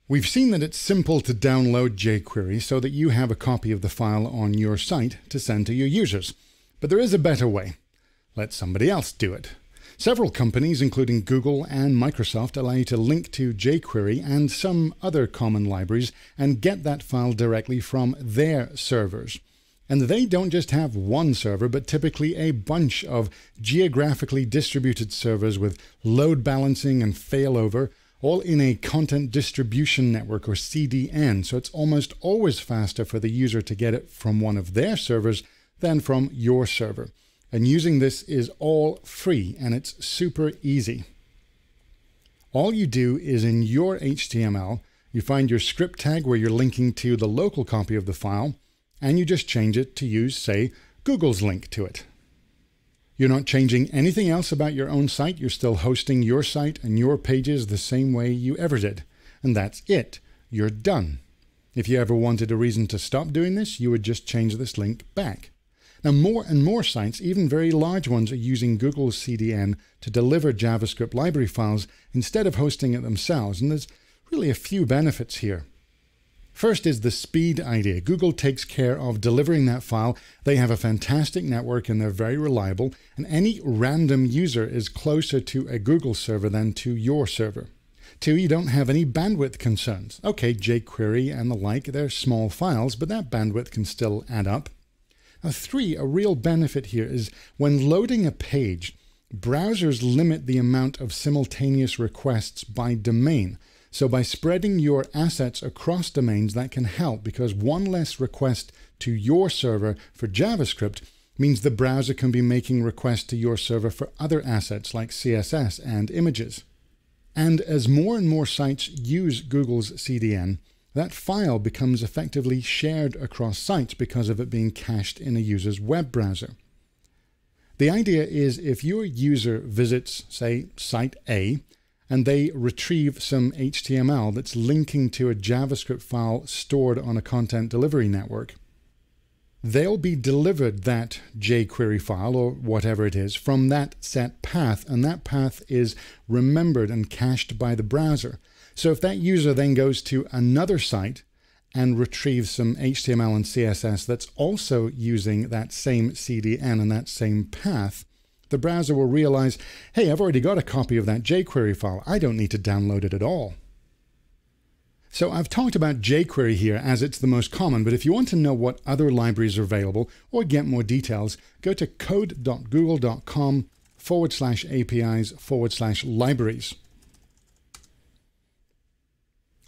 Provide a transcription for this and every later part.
We've seen that it's simple to download jQuery so that you have a copy of the file on your site to send to your users. But there is a better way. Let somebody else do it. Several companies, including Google and Microsoft, allow you to link to jQuery and some other common libraries and get that file directly from their servers. And they don't just have one server, but typically a bunch of geographically distributed servers with load balancing and failover, all in a content distribution network or CDN. So it's almost always faster for the user to get it from one of their servers than from your server. And using this is all free and it's super easy. All you do is in your HTML, you find your script tag where you're linking to the local copy of the file, and you just change it to use, say, Google's link to it. You're not changing anything else about your own site. You're still hosting your site and your pages the same way you ever did. And that's it. You're done. If you ever wanted a reason to stop doing this, you would just change this link back. Now, more and more sites, even very large ones, are using Google's CDN to deliver JavaScript library files instead of hosting it themselves. And there's really a few benefits here. First is the speed idea. Google takes care of delivering that file. They have a fantastic network and they're very reliable. And any random user is closer to a Google server than to your server. Two, you don't have any bandwidth concerns. Okay, jQuery and the like, they're small files, but that bandwidth can still add up. Now, three, a real benefit here is when loading a page, browsers limit the amount of simultaneous requests by domain. So by spreading your assets across domains, that can help because one less request to your server for JavaScript means the browser can be making requests to your server for other assets like CSS and images. And as more and more sites use Google's CDN, that file becomes effectively shared across sites because of it being cached in a user's web browser. The idea is if your user visits, say, site A, and they retrieve some HTML that's linking to a JavaScript file stored on a content delivery network, they'll be delivered that jQuery file or whatever it is from that set path, and that path is remembered and cached by the browser. So if that user then goes to another site and retrieves some HTML and CSS that's also using that same CDN and that same path, the browser will realize, hey, I've already got a copy of that jQuery file. I don't need to download it at all. So I've talked about jQuery here as it's the most common, but if you want to know what other libraries are available or get more details, go to code.google.com/APIs/libraries.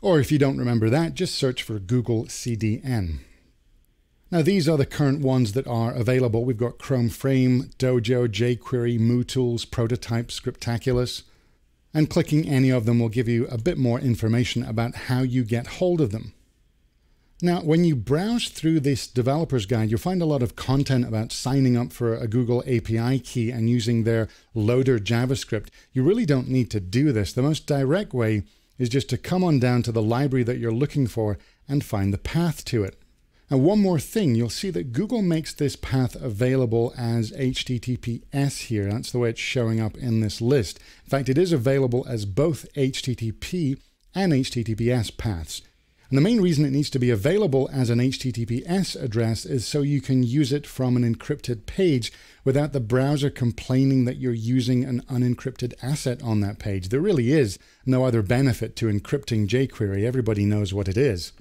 Or if you don't remember that, just search for Google CDN. Now, these are the current ones that are available. We've got Chrome Frame, Dojo, jQuery, MooTools, Prototype, Scriptaculous, and clicking any of them will give you a bit more information about how you get hold of them. Now, when you browse through this developer's guide, you'll find a lot of content about signing up for a Google API key and using their loader JavaScript. You really don't need to do this. The most direct way is just to come on down to the library that you're looking for and find the path to it. And one more thing, you'll see that Google makes this path available as HTTPS here. That's the way it's showing up in this list. In fact, it is available as both HTTP and HTTPS paths. And the main reason it needs to be available as an HTTPS address is so you can use it from an encrypted page without the browser complaining that you're using an unencrypted asset on that page. There really is no other benefit to encrypting jQuery. Everybody knows what it is.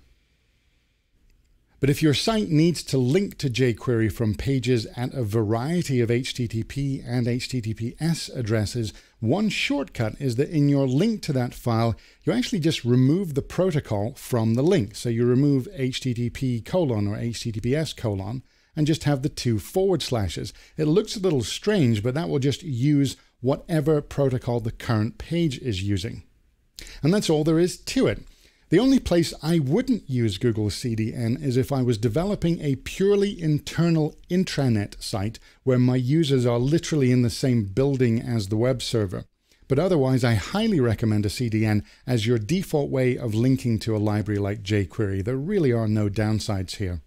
But if your site needs to link to jQuery from pages at a variety of HTTP and HTTPS addresses, one shortcut is that in your link to that file, you actually just remove the protocol from the link. So you remove HTTP : or HTTPS : and just have the two forward slashes. It looks a little strange, but that will just use whatever protocol the current page is using. And that's all there is to it. The only place I wouldn't use Google CDN is if I was developing a purely internal intranet site where my users are literally in the same building as the web server. But otherwise, I highly recommend a CDN as your default way of linking to a library like jQuery. There really are no downsides here.